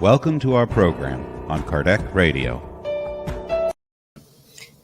Welcome to our program on Kardec Radio.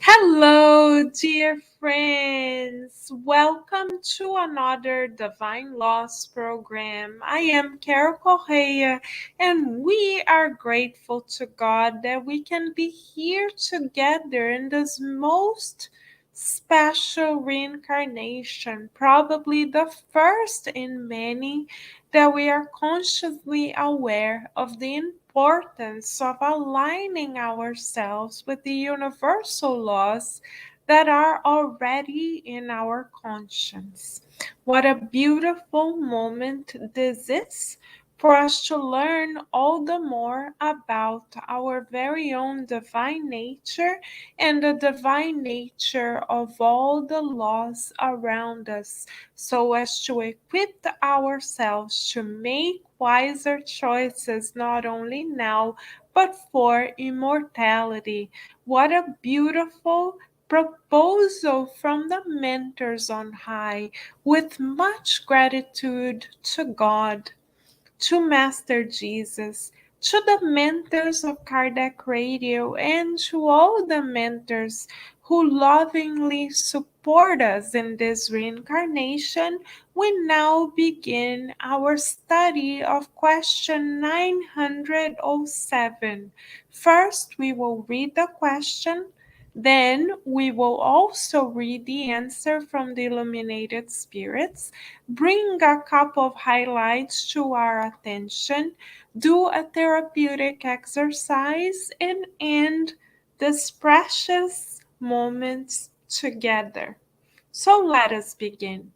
Hello, dear friends. Welcome to another Divine Loss program. I am Correa, and we are grateful to God that we can be here together in this most special reincarnation, probably the first in many, that we are consciously aware of the importance of aligning ourselves with the universal laws that are already in our conscience. What a beautiful moment this is for us to learn all the more about our very own divine nature and the divine nature of all the laws around us, so as to equip ourselves to make wiser choices not only now but for immortality. What a beautiful proposal from the mentors on high, with much gratitude to God, to Master Jesus, to the mentors of Kardec Radio, and to all the mentors who lovingly support us in this reincarnation. We now begin our study of question 907. First, we will read the question. Then we will also read the answer from the illuminated spirits, bring a couple of highlights to our attention, do a therapeutic exercise, and end this precious moments together. So let us begin.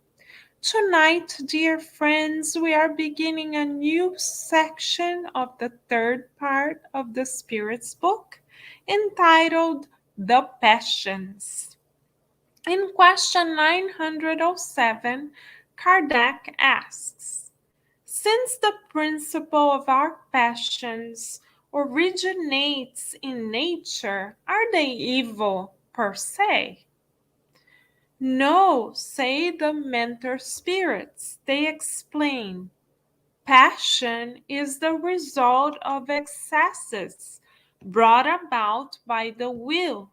Tonight, dear friends, we are beginning a new section of the third part of the Spirit's book, entitled The Passions. In question 907, Kardec asks, since the principle of our passions originates in nature, are they evil per se? No, say the mentor spirits. They explain. Passion is the result of excesses brought about by the will,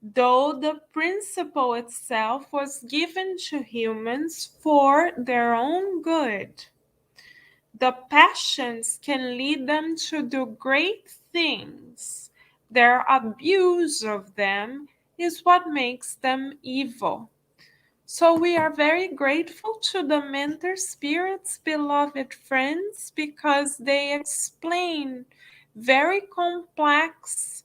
though the principle itself was given to humans for their own good. The passions can lead them to do great things. Their abuse of them is what makes them evil. So we are very grateful to the mentor spirits, beloved friends, because they explain very complex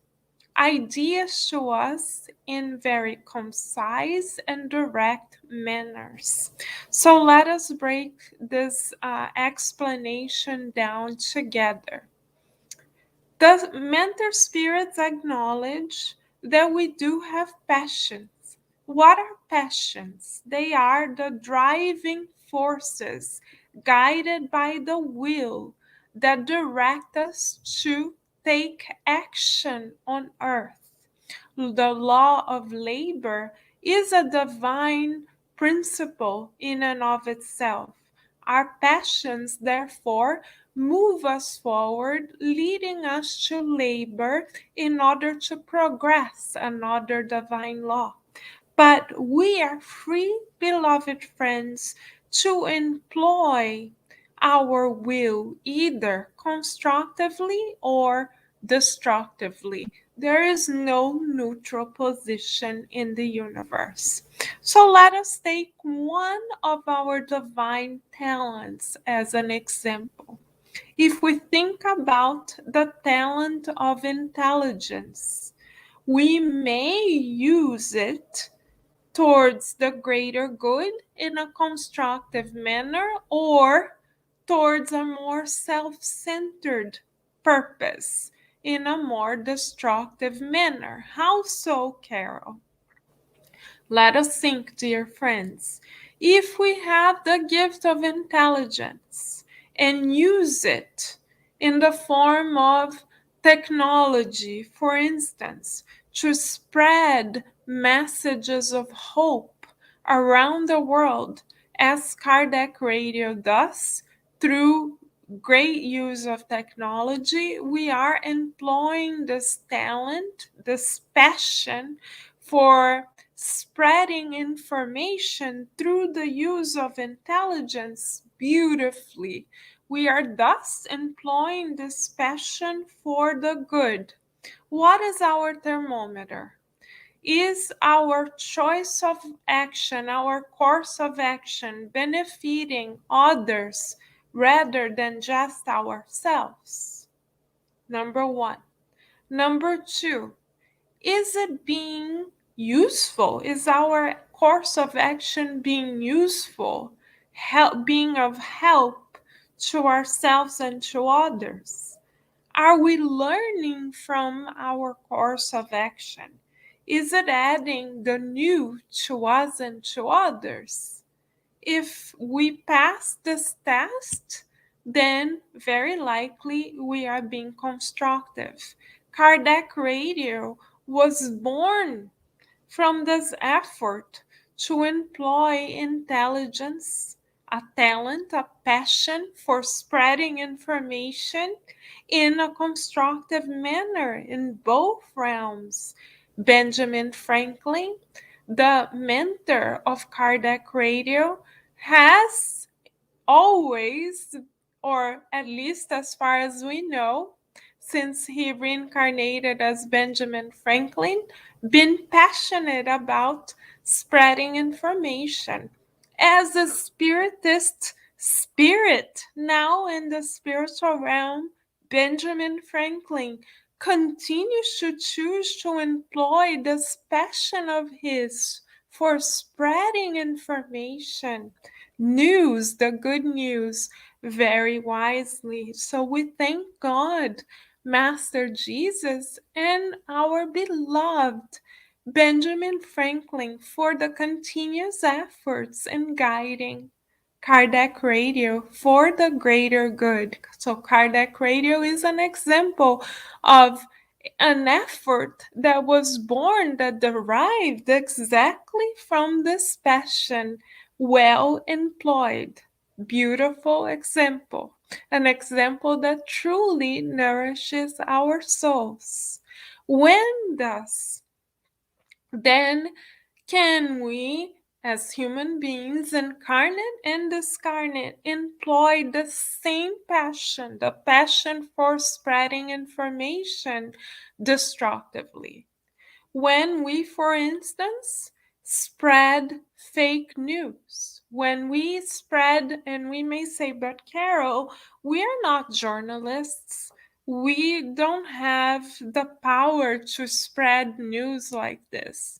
ideas to us in very concise and direct manners. So let us break this explanation down together. The mentor spirits acknowledge that we do have passions. What are passions? They are the driving forces guided by the will that direct us to take action on earth. The law of labor is a divine principle in and of itself. Our passions, therefore, move us forward, leading us to labor in order to progress another divine law. But we are free, beloved friends, to employ our will either constructively or destructively. There is no neutral position in the universe. So let us take one of our divine talents as an example. If we think about the talent of intelligence, we may use it towards the greater good in a constructive manner, or towards a more self-centered purpose in a more destructive manner. How so, Carol? Let us think, dear friends. If we have the gift of intelligence and use it in the form of technology, for instance, to spread messages of hope around the world, as Kardec Radio does through great use of technology, we are employing this talent, this passion for spreading information through the use of intelligence beautifully. We are thus employing this passion for the good. What is our thermometer? Is our choice of action, our course of action, benefiting others rather than just ourselves? Number one. Number two, is it being useful? Is our course of action being useful, being of help to ourselves and to others? Are we learning from our course of action? Is it adding the new to us and to others? If we pass this test, then very likely we are being constructive. Kardec Radio was born from this effort to employ intelligence, a talent, a passion for spreading information in a constructive manner in both realms. Benjamin Franklin, the mentor of Kardec Radio, has always, or at least as far as we know, since he reincarnated as Benjamin Franklin, been passionate about spreading information. As a spiritist spirit, now in the spiritual realm, Benjamin Franklin continues to choose to employ this passion of his for spreading information, news, the good news, very wisely. So we thank God, Master Jesus, and our beloved Benjamin Franklin for the continuous efforts in guiding Kardec Radio for the greater good. So Kardec Radio is an example of an effort that was born, that derived exactly from this passion, well employed. Beautiful example. An example that truly nourishes our souls. When thus, then can we, as human beings, incarnate and discarnate, employ the same passion, the passion for spreading information destructively? When we, for instance, spread fake news, when we spread, and we may say, but Carol, we are not journalists. We don't have the power to spread news like this.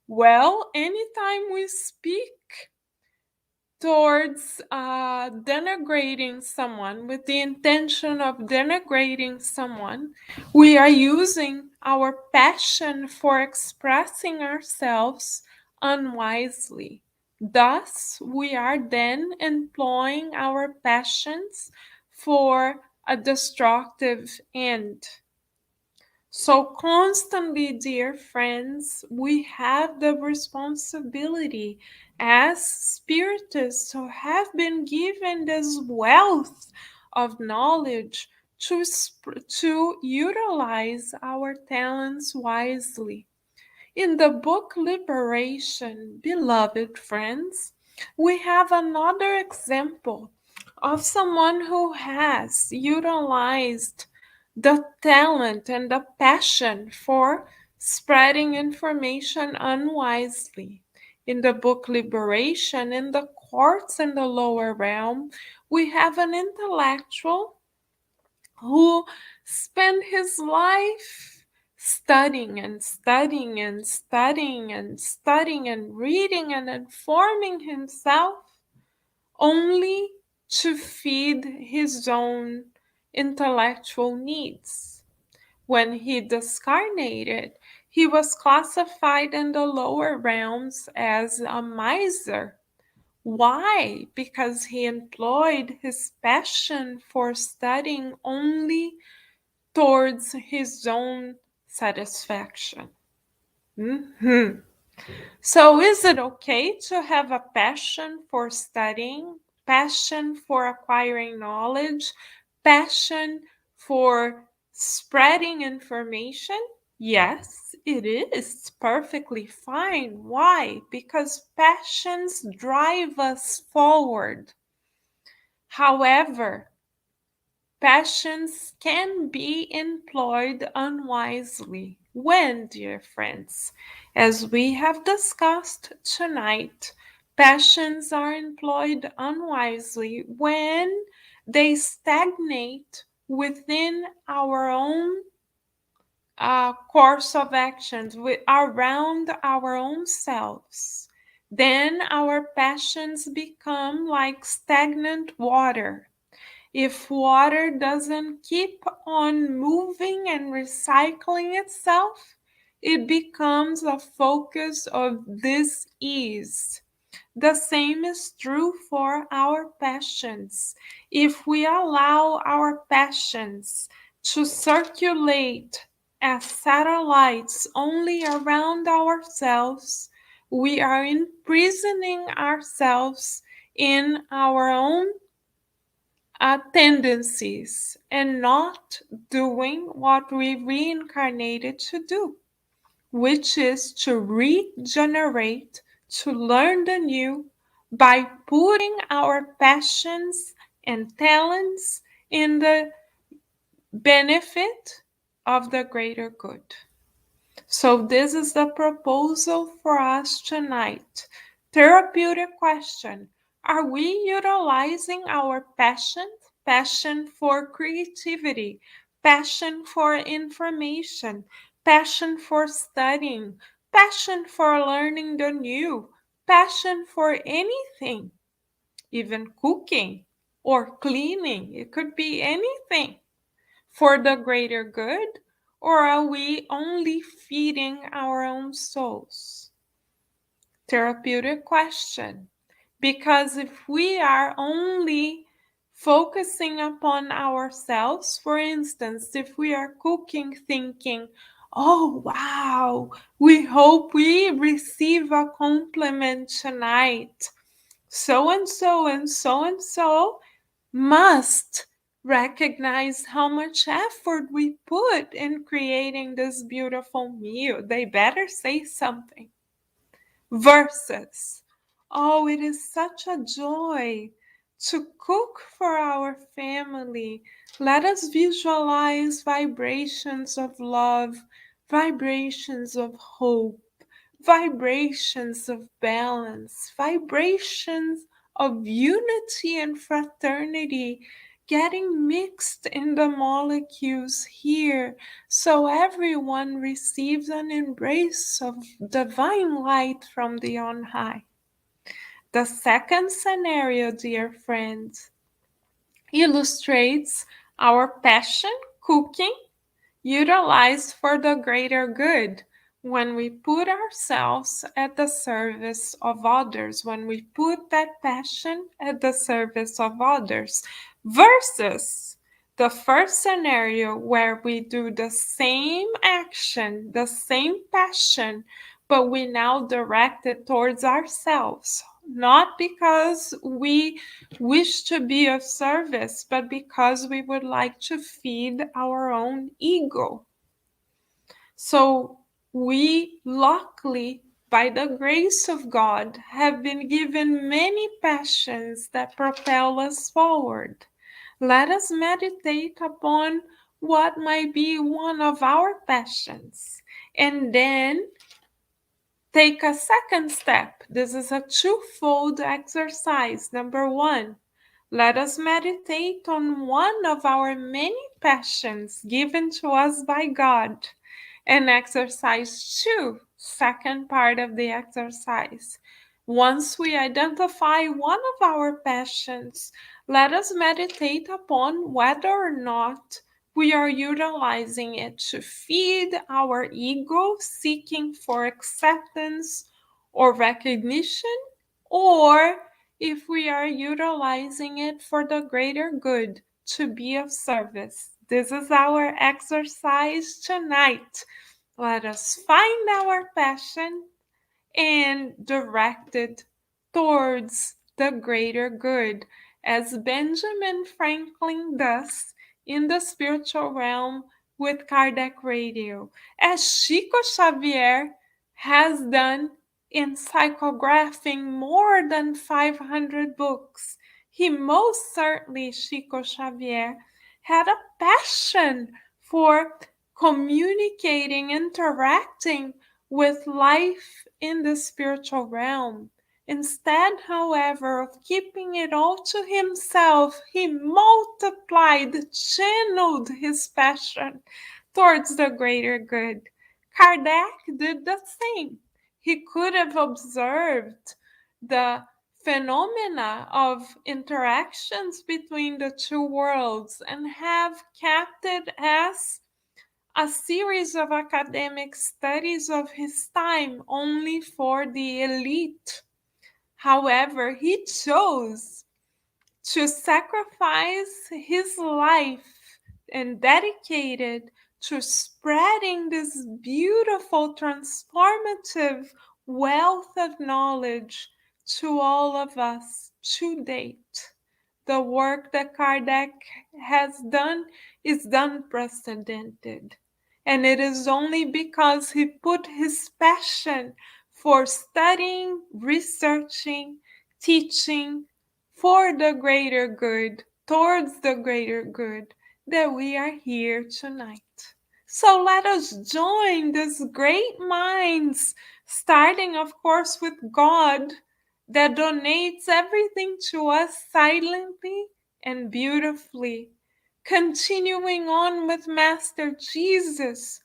Well, anytime we speak towards denigrating someone with the intention of denigrating someone, we are using our passion for expressing ourselves unwisely. Thus, we are then employing our passions for a destructive end. So, constantly, dear friends, we have the responsibility as spiritists who have been given this wealth of knowledge to utilize our talents wisely. In the book Liberation, beloved friends, we have another example of someone who has utilized the talent and the passion for spreading information unwisely. In the book Liberation, in the courts in the lower realm, we have an intellectual who spent his life studying and studying and studying and studying and reading and informing himself only to feed his own intellectual needs. When he discarnated, he was classified in the lower realms as a miser. Why? Because he employed his passion for studying only towards his own satisfaction. So, is it okay to have a passion for studying? passion for acquiring knowledge, passion for spreading information? Yes, it is perfectly fine. Why? Because passions drive us forward. However, passions can be employed unwisely. When, dear friends? As we have discussed tonight, passions are employed unwisely when they stagnate within our own course of actions around our own selves. Then our passions become like stagnant water. If water doesn't keep on moving and recycling itself, it becomes a focus of dis-ease. The same is true for our passions. If we allow our passions to circulate as satellites only around ourselves, we are imprisoning ourselves in our own tendencies and not doing what we reincarnated to do, which is to regenerate, to learn the new by putting our passions and talents in the benefit of the greater good. So, this is the proposal for us tonight. Therapeutic question: are we utilizing our passion for creativity, passion for information, passion for studying, passion for learning the new, passion for anything, even cooking or cleaning? It could be anything for the greater good, or are we only feeding our own souls? Therapeutic question. Because if we are only focusing upon ourselves, for instance, if we are cooking thinking, oh wow, we hope we receive a compliment tonight, so and so and so and so must recognize how much effort we put in creating this beautiful meal. They better say something. Versus, oh, it is such a joy to cook for our family. Let us visualize vibrations of love, vibrations of hope, vibrations of balance, vibrations of unity and fraternity getting mixed in the molecules here, so everyone receives an embrace of divine light from the on high. The second scenario, dear friends, illustrates our passion, cooking, utilized for the greater good. When we put ourselves at the service of others, when we put that passion at the service of others, versus the first scenario where we do the same action, the same passion, but we now direct it towards ourselves, not because we wish to be of service, but because we would like to feed our own ego. So we luckily, by the grace of God, have been given many passions that propel us forward. Let us meditate upon what might be one of our passions, and then take a second step. This is a twofold exercise. Number one, let us meditate on one of our many passions given to us by God. And exercise two, second part of the exercise. Once we identify one of our passions, let us meditate upon whether or not we are utilizing it to feed our ego, seeking for acceptance or recognition, or if we are utilizing it for the greater good, to be of service. This is our exercise tonight. Let us find our passion and direct it towards the greater good, as Benjamin Franklin does in the spiritual realm with Kardec Radio, as Chico Xavier has done in psychographing more than 500 books. He most certainly, Chico Xavier, had a passion for communicating, interacting with life in the spiritual realm. Instead, however, of keeping it all to himself, he multiplied, channeled his passion towards the greater good. Kardec did the same. He could have observed the phenomena of interactions between the two worlds and have kept it as a series of academic studies of his time only for the elite. However, he chose to sacrifice his life and dedicated to spreading this beautiful, transformative wealth of knowledge to all of us to date. The work that Kardec has done is unprecedented. And it is only because he put his passion for studying, researching, teaching for the greater good, towards the greater good, that we are here tonight. So let us join these great minds, starting, of course, with God, that donates everything to us silently and beautifully. Continuing on with Master Jesus,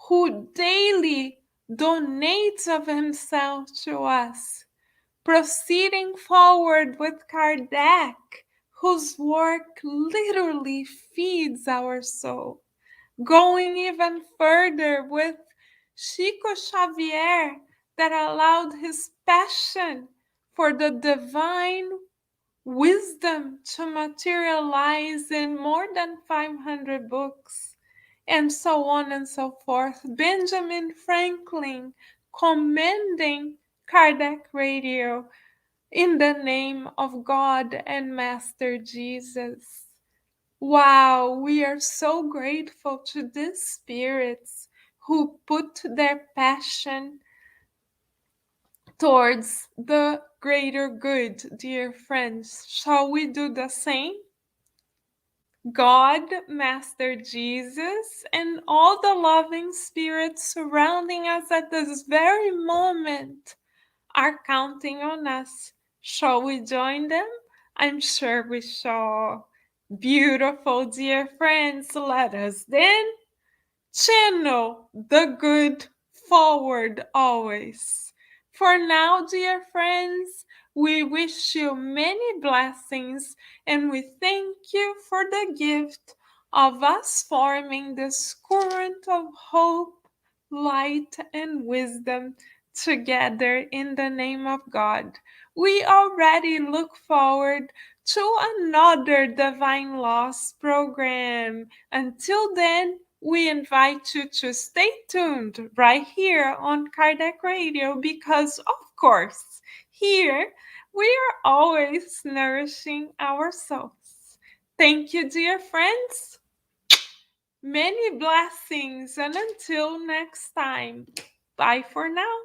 who daily donates of himself to us. Proceeding forward with Kardec, whose work literally feeds our soul. Going even further with Chico Xavier, that allowed his passion for the divine wisdom to materialize in more than 500 books, and so on and so forth. Benjamin Franklin commending Kardec Radio in the name of God and Master Jesus. Wow, we are so grateful to these spirits who put their passion towards the greater good, dear friends. Shall we do the same? God, Master Jesus, and all the loving spirits surrounding us at this very moment are counting on us. Shall we join them? I'm sure we shall. Beautiful, dear friends, let us then channel the good forward always. For now, dear friends, we wish you many blessings and we thank you for the gift of us forming this current of hope, light, and wisdom together in the name of God. We already look forward to another Divine Loss program. Until then, we invite you to stay tuned right here on Kardec Radio because, of course, here we are always nourishing our souls. Thank you, dear friends. Many blessings, and until next time, bye for now.